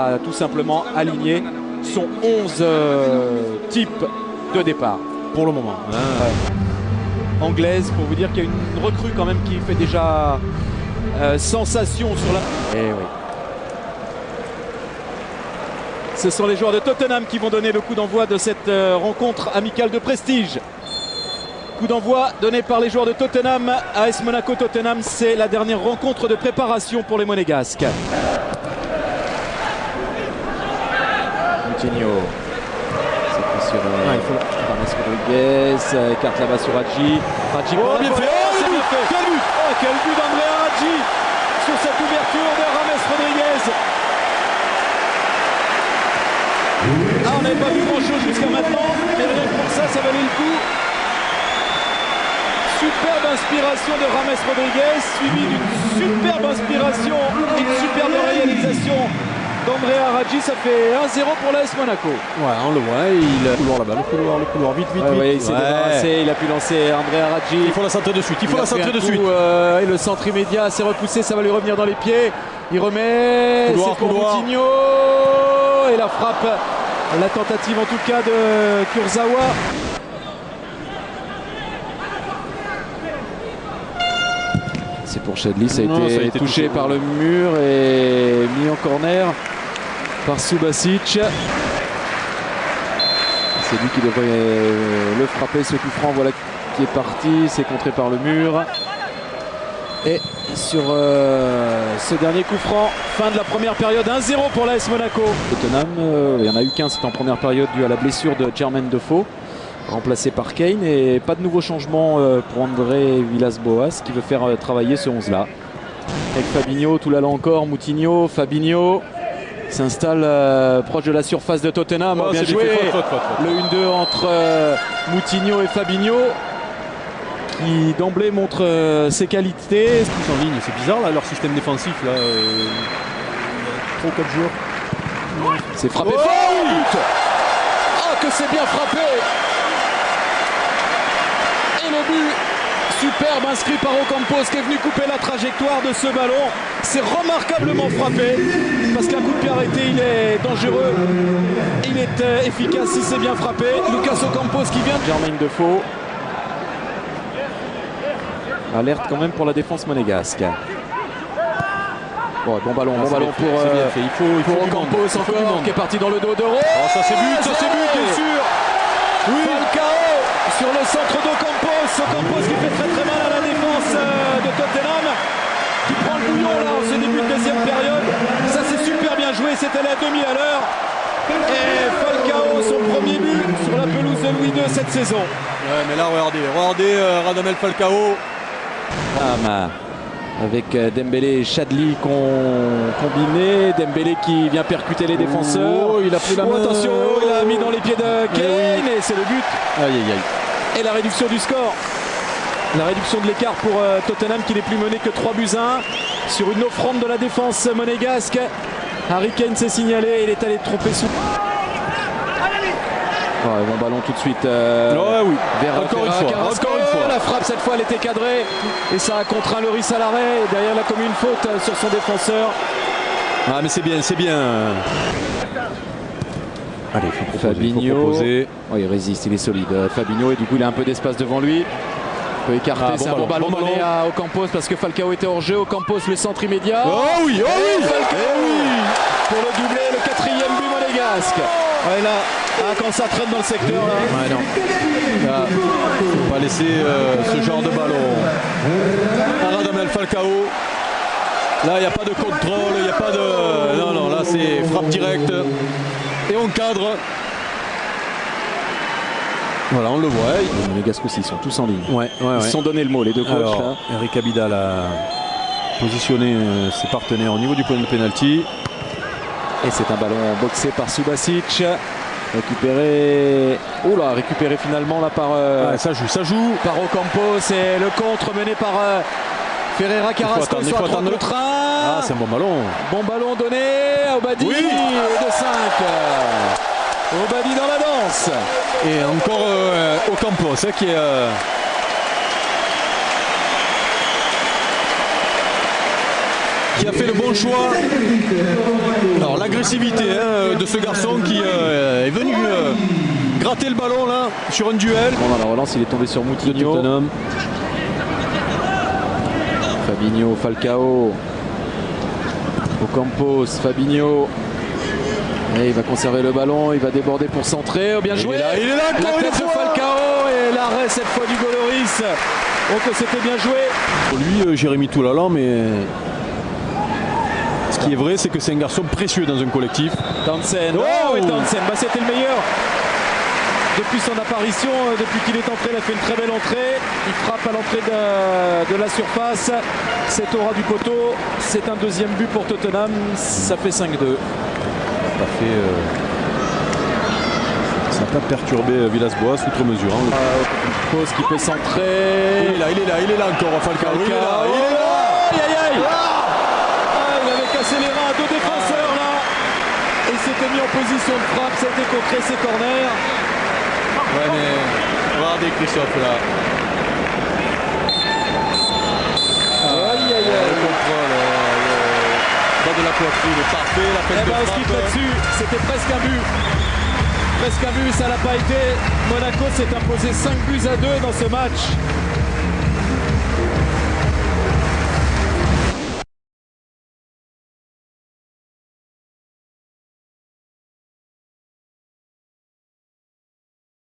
a tout simplement aligné son 11 type de départ. Pour le moment. Anglaise, pour vous dire qu'il y a une recrue quand même qui fait déjà sensation sur la... Eh oui. Ce sont les joueurs de Tottenham qui vont donner le coup d'envoi de cette rencontre amicale de prestige. Coup d'envoi donné par les joueurs de Tottenham. AS Monaco Tottenham, c'est la dernière rencontre de préparation pour les Monégasques. Moutinho. C'est sur James Rodriguez. Écarte là-bas sur Hadji. Hadji, oh, bien fait. C'est bien fait. Quel but! Oh, quel but d'Andrea Hadji sur cette ouverture de James Rodriguez. Ah, on n'avait pas vu grand-chose jusqu'à maintenant, mais rien que pour ça, ça valait le coup. Superbe inspiration de James Rodriguez, suivi d'une superbe inspiration et une superbe réalisation d'Andrea Hadji. Ça fait 1-0 pour l'AS Monaco. Ouais, on le voit, il a le couloir là-bas, le couloir, vite. Ouais, il s'est débarrassé, il a pu lancer Andrea Hadji. Il faut la centrer de suite, il faut la centrer de suite. Et le centre immédiat s'est repoussé, ça va lui revenir dans les pieds. Il remet, c'est pour Moutinho. Et la frappe, la tentative en tout cas de Kurzawa. C'est pour Chadli, ça a été touché par le mur et mis en corner par Subasic. C'est lui qui devrait le frapper, ce coup franc, voilà qui est parti, c'est contré par le mur. Et sur ce dernier coup franc, fin de la première période, 1-0 pour l'AS Monaco. Tottenham, il n'y en a eu qu'un, c'est en première période dû à la blessure de Jermaine Defoe, remplacé par Kane, et pas de nouveau changement pour André Villas-Boas qui veut faire travailler ce 11-là. Avec Fabinho, tout là encore, Moutinho, Fabinho s'installe proche de la surface de Tottenham. Oh, bien joué, faute. le 1-2 entre Moutinho et Fabinho, qui d'emblée montre ses qualités. Tous en ligne, c'est bizarre là, leur système défensif là. 3 ou 4 joueurs. C'est frappé oh, fort, but. Ah, que c'est bien frappé. Et le but superbe inscrit par Ocampos qui est venu couper la trajectoire de ce ballon. C'est remarquablement frappé parce qu'un coup de pied arrêté, il est dangereux. Il est efficace si c'est bien frappé. Lucas Ocampos qui vient. Jermaine Defoe. Alerte quand même pour la défense monégasque. Bon ballon, pour Ocampos encore, qui est parti dans le dos d'Euro. Oh, ça c'est but, bien sûr. Oui. Falcao sur le centre d'Ocampos. Ocampos qui fait très mal à la défense de Tottenham, qui prend le bouillon là en ce début de deuxième période. Ça c'est super bien joué, c'était la demi à l'heure. Et Falcao, son premier but sur la pelouse de Louis II cette saison. Ouais, mais là regardez Radamel Falcao. Avec Dembélé et Chadli combinés. Dembélé qui vient percuter les défenseurs. Oh, il a pris la main. Attention, il a mis dans les pieds de Kane et c'est le but. Aïe. Et la réduction du score. La réduction de l'écart pour Tottenham qui n'est plus mené que 3-1 sur une offrande de la défense monégasque. Harry Kane s'est signalé, il est allé tromper sous. Bon ballon tout de suite. Encore une fois. La frappe cette fois elle était cadrée et ça a contraint Lloris à l'arrêt. Derrière la commune faute sur son défenseur. Ah mais c'est bien. Allez, il faut proposer. Oh, il résiste, il est solide. Fabinho, et du coup il a un peu d'espace devant lui. Il peut écarter, c'est un bon ballon donné à Ocampos parce que Falcao était hors jeu. Ocampos, le centre immédiat. Oh oui. Pour le doublé, le 4e but monégasque. Ouais, là, quand ça traîne dans le secteur là. Ouais, non. Là, on va laisser ce genre de ballon à Radamel Falcao. Là, il n'y a pas de contrôle, il n'y a pas de... Non, là, c'est frappe directe. Et on cadre. Voilà, on le voit. Les Monégasques aussi, ils sont tous en ligne. Ils se sont donné le mot, les deux coachs. Alors, là. Eric Abidal a positionné ses partenaires au niveau du point de pénalty. Et c'est un ballon boxé par Subasic. Récupéré finalement là par... ça joue. Par Ocampos et le contre mené par Ferreira Carrasco. Il faut attendre le train. Ah, c'est un bon ballon. Bon ballon donné à Obadi. Oui. De 5. Obadi dans la danse. Et encore Ocampos qui est... qui a fait le bon choix. Alors l'agressivité de ce garçon qui est venu gratter le ballon là sur un duel. Bon, dans la relance, il est tombé sur Moutinho. Fabinho, Falcao. Ocampos, Fabinho. Et il va conserver le ballon, il va déborder pour centrer. Oh, bien joué. Il est là, la tête de Falcao et l'arrêt cette fois du Goloris. Donc c'était bien joué. Pour lui, Jérémy Toulalan, mais ce qui est vrai, c'est que c'est un garçon précieux dans un collectif. Townsend. Oh, et Townsend, bah, c'était le meilleur. Depuis son apparition, depuis qu'il est entré, il a fait une très belle entrée. Il frappe à l'entrée de la surface. C'est au ras du poteau. C'est un deuxième but pour Tottenham. Ça fait 5-2. Ça n'a pas perturbé Villas-Boas outre mesure. Pause qui peut centrer. Il est là encore, Falcao. Il est là. Il avait cassé les reins à deux défenseurs là. Et il s'était mis en position de frappe. Ça a été contré ses corners. Ouais, mais regardez Christophe là. Le contrôle. Bas de la poitrine, parfait, la peine de frappe. On se quitte là-dessus, c'était presque un but. Presque un but, ça n'a pas été. Monaco s'est imposé 5 buts à 2 dans ce match.